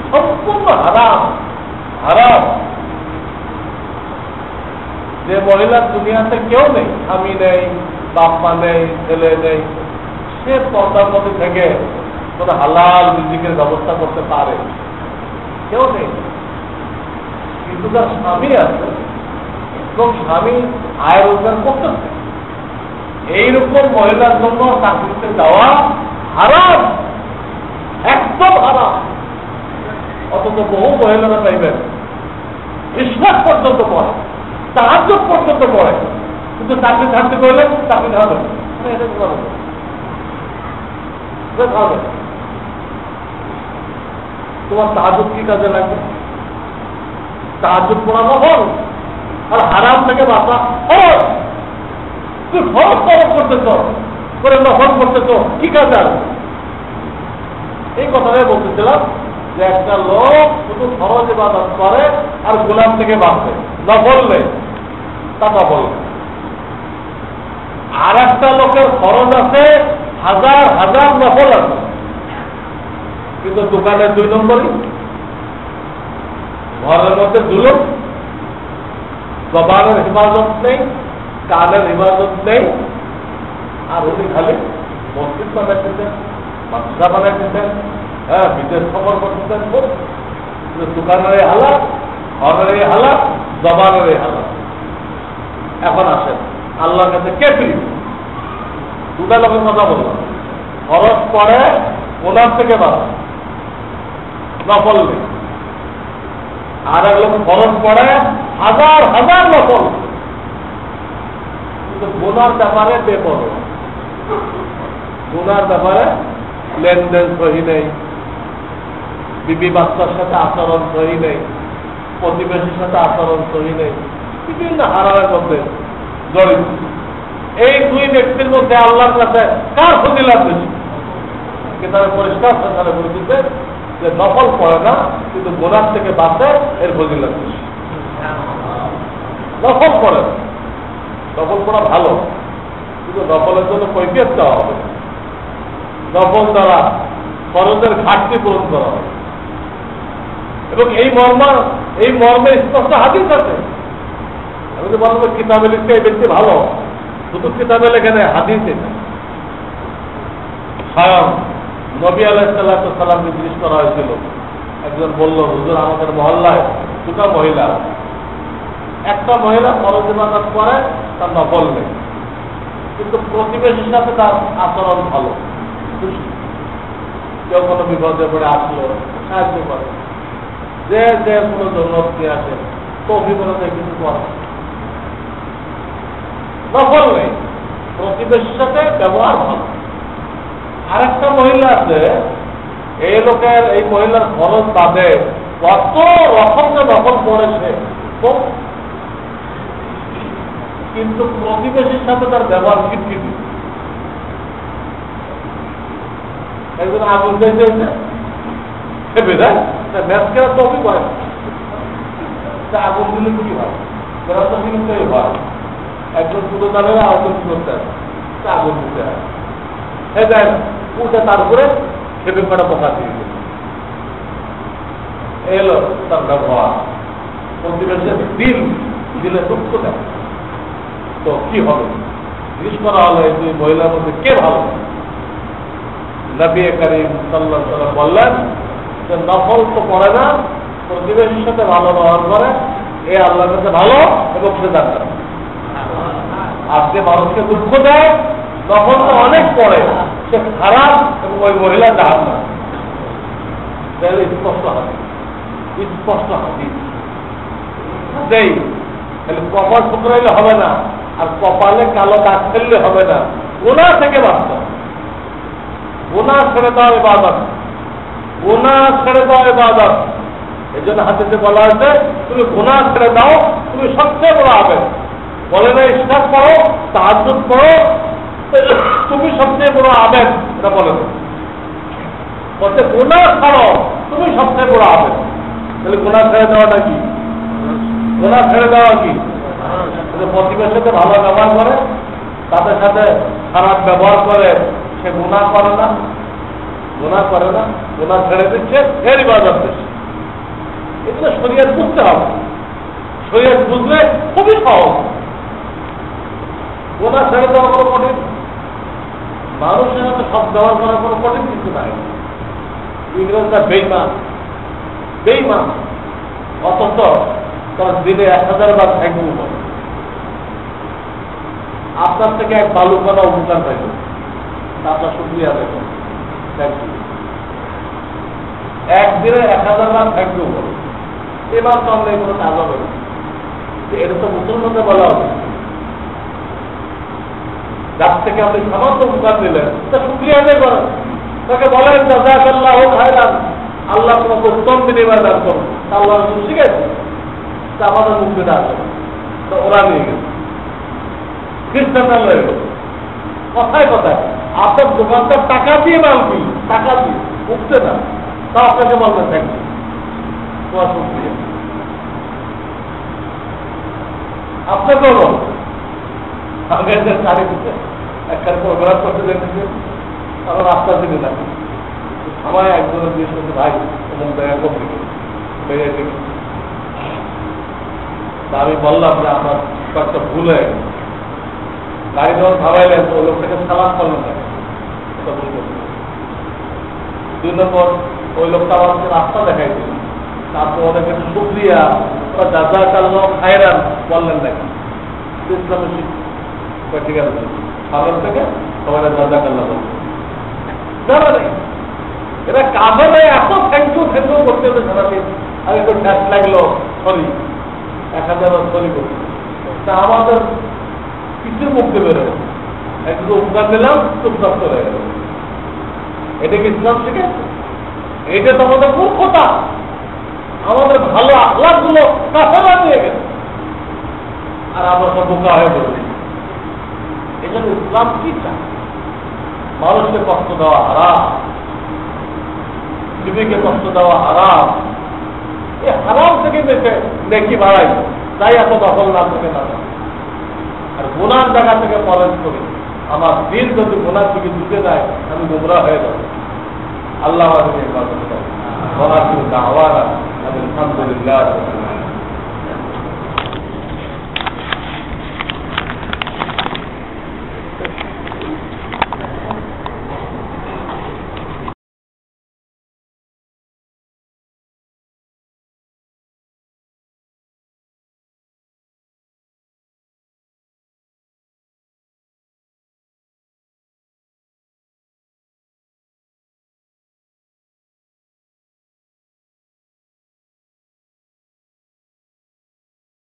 সম্পূর্ণ হারাম। হারাম। যে মহিলার দুনিয়াতে কেউ নেই, স্বামী নেই, বাপ মা নেই, ছেলে নেই, সে পর্দার মধ্যে থেকে কোন হালাল রিজিকের ব্যবস্থা করতে পারে, কেউ নেই। কিন্তু তার স্বামী আছে এবং স্বামী আয় রোজগার করতেছে, এইরকম মহিলার জন্য চাকরিতে যাওয়া হারাম, একদম হারাম। অথচ বহু মহিলারা পাইবেন বিশ্বাস পর্যন্ত পড়ে, তাহাজ্জুদ পর্যন্ত পড়ে, কিন্তু চাকরি থাকতে করলে চাকরি হবে না। তোমার তাহাজ্জুদ কি কাজে লাগবে? তাহাজ্জুদ পড়া নফল, আর হারাম থেকে বাঁচা ফরজ। তুই ফরজ ফরজ করতেছ, করে নফল করতেছ, কি কাজে আসবে? এই কথাটাই বলতেছিলাম যে একটা লোক শুধু ফরজ ইবাদত করে আর গোলাম থেকে বাঁচে, নফল নেই, তা নফল। আর একটা লোকের ফরজ আছে, হাজার হাজার নফল আছে, কিন্তু দোকানের 2 নম্বরই, ঘরের মধ্যে জুলুম, জবানের হিফাজত নেই, কানের হিফাজত নেই, আর উনি খালি মসজিদ বানাইতেছেন, মাদ্রাসা বানাইতেছেন, বিদেশ খবর করতেছেন, দোকানের এই হালাত, ঘরের এই হালাত, জবানের এই হালাত। এখন আসেন আল্লাহর কাছে কে প্রিয়? 2টা লোকের কথা বললাম, খরচ পড়ে ওনার থেকে বাড়া, নফল নেই। আর এক লোক খরচ পড়ে হাজার হাজার নফল, কিন্তু গুনার ব্যাপারে বেপরোয়া, গুনার ব্যাপারে লেনদেন সহি নেই, বিবি বাচ্চার সাথে আচরণ সহি নেই, প্রতিবেশীর সাথে আচরণ সহি নেই, বিভিন্ন হারামের মধ্যে জড়িত। এই দুই ব্যক্তির মধ্যে আল্লাহর কাছে কার ফজিলত বেশি? কিতাবে পরিষ্কার সেখানে বলে দিতে যে নফল পড়ে না কিন্তু গোনার থেকে বাঁচে, এর ফজিলত বেশি। নফল পড়ে, নফল পড়া ভালো, কিন্তু নফলের জন্য কৈফিয়ত দেওয়া হবে। নফল দ্বারা ফরজের ঘাটতি পূরণ করা হবে, এবং এই মর্মে স্পষ্ট হাদিস আছে। আমি তো বলবো কিতাবে লিখতে এই ব্যক্তি ভালো, শুধু কিতাবে লেখে নেই, হাদিসে স্বয়ং নবী আলাইহিসসালামকে জিজ্ঞেস করা হয়েছিল। একজন বলল, হুজুর আমাদের মহল্লায় দুটো মহিলা, একটা মহিলা ফরজ ইবাদত করে, তার নফল নেই, কিন্তু প্রতিবেশীর সাথে তার আচরণ ভালো, কেউ কোনো বিপদে পড়ে আসলো সাহায্য করে, যে যে কোনো জরুরত নিয়ে আসে তো বিপদে কিছু করে, নফল নেই, প্রতিবেশীর সাথে ব্যবহার ভালো। আরেকটা মহিলা আছে, এই মহিলার খরচ বাদে কত রকমের নফল পড়েছে, কিন্তু প্রতিবেশীর সাথে তার ব্যবহার খিটখিটি। একজন আগুন দিয়েছে খেপে যায়, ম্যাচ খেলা তবে করে, আগুন দিলে কি হয়, খেলা তো কিন্তু হয়, একজন পুরো দাঁড়াবে, আরেকজন করতে হবে, আগুন দিতে হয়, হয়ে যায় না, উঠে তার উপরে খেপে কটা কথা দিয়ে এলো তার ব্যবহার। প্রতিবেশীর দিল দিলে দুঃখ দেয়, তো কি হবে? জিজ্ঞেস করা হলো এই দুই মহিলার মধ্যে কে ভালো? নবী করিম সাল্লাল্লাহু আলাইহি ওয়াসাল্লাম বললেন যে নফল তো পড়ে না, প্রতিবেশীর সাথে ভালো ব্যবহার করে, এ আল্লাহর কাছে ভালো এবং সে জান্নাত। আজকে মানুষকে দুঃখ দেয়, নফল তো অনেক পড়ে, সে খারাপ এবং ওই মহিলা জাহান্নাম। তাহলে স্পষ্ট হাদিস, স্পষ্ট হাদিস দেই। তাহলে কপাল শুকরাইলে হবে না, আর কপালে কালো দাগ ফেললে হবে না, গুনাহ থেকে বাঁচতে হবে। গুনাহ ছেড়ে দাও ইবাদত, গুনাহ ছেড়ে দাও ইবাদত। এই জন্য হাদিসে বলা হয়েছে তুমি গুনাহ ছেড়ে দাও, তুমি সবচেয়ে বড় আবেদ। বলে না ইশরাক করো, তাহাজ্জুদ করো, তুমি সবচেয়ে বড় আবেদ, এটা বলে না। বলতে গুনাহ ছাড়ো, তুমি সবচেয়ে বড় আবেদ। তাহলে গুনাহ ছেড়ে দেওয়াটা কি? গুনাহ ছেড়ে দেওয়া কি? প্রতিবেশীর সাথে ভালো ব্যবহার করে, তাদের সাথে খারাপ ব্যবহার করে, সে গুনাহ করে না, গুনাহ করে না, গুনাহ ছেড়ে দিচ্ছে, এর ইবাদত বেশি। এগুলো শরীয়ত বুঝতে হবে, শরীয়ত বুঝলে খুবই সহজ। গুনাহ ছেড়ে দেওয়া কোনো কঠিন, মানুষের সাথে সব ব্যবহার করার কোনো কঠিন কিছু নাই। ইংরেজরা বেইমান, বেইমান, অথচ তার দিনে 1000 বার থ্যাংক ইউ বলে। আপনার থেকে এক বালুকানা উপকার পাইল, আপনার শুক্রিয়া দেখেন, থ্যাংক ইউ। একদিনে 1000 বার থ্যাংক ইউ বলে, এবার তো আমরা এগুলো কাজ হবে না। এটা তো মুসলমানদের বলা হবে, যার থেকে আপনি সামান্য উপকার দিলেন তা শুক্রিয়া আদায় করেন, তাকে বলেন জাযাকাল্লাহু খায়রান, আল্লাহ তোমাকে উত্তম বিনিময় দান করুন। আল্লাহ শিখেছে, তা আমাদের মুখে দান করে, তো ওরা নিয়ে গেছে, খ্রিস্টানরা লয়ে গেল। কথায় কথায় আপনার দোকানদার টাকা দিয়ে মালবি, টাকা দিয়ে উঠছে না, তা আপনাকে বলবেন থ্যাংক ইউ, তোমার শুক্রিয়া। আপনাকেও বল, আগে গাড়ি দিতে একটা প্রোগ্রাম করতে দেখেছে, আমার রাস্তা দিকে না, আমার একজনের জিজ্ঞেস করছে ভাই এবং দেখা কমে বেড়ে গেছে। আমি বললাম যে আমার কয়েকটা ভুল হয়ে গেছে, গাড়ি যখন থামাইলেন তো লোকটাকে সালাম করলেন না, এটা ভুল করছে। 2 নম্বর, ওই লোকটা আমাকে রাস্তা দেখাই দিল, তারপর ওদের কাছে শুকরিয়া বা জাযাকাল্লাহু খায়রান বললেন নাকি ইসলামের শিক্ষা, ঠিক আছে, সামনের থেকে সবাই জাযাকাল্লাহ বলবে, জানা নেই এরা কাজে নেই, এত থ্যাংক ইউ করতে হবে সারাদিন। আর একটু ঠ্যাস লাগলো, সরি 1000 সরি করছে, তা আমাদের কিছুর মুক্তি বেরোয়, একটু উপকার দিলাম চুপচাপ চলে গেল। এটা কি ইসলাম শিখেছে? এইটা তো আমাদের মূর্খতা, আমাদের ভালো আখলাক গুলো কাফেলা দিয়ে গেছে, আর আমরা সব বোকা হয়ে পড়ছি। এই জন্য ইসলাম কি চায়? মানুষকে কষ্ট দেওয়া হারাম, বিবিকে কষ্ট দেওয়া হারাম। এই হারাম থেকে বেঁচে দেখি বাড়াই, তাই এত দখল না থেকে না, আর গুনার জায়গা থেকে পরেশ করি। আমার দিল যদি গুনার থেকে দিতে যায়, আমি গুমরা হয়ে যাব। আল্লাহ আমাদের আলহামদুলিল্লাহ।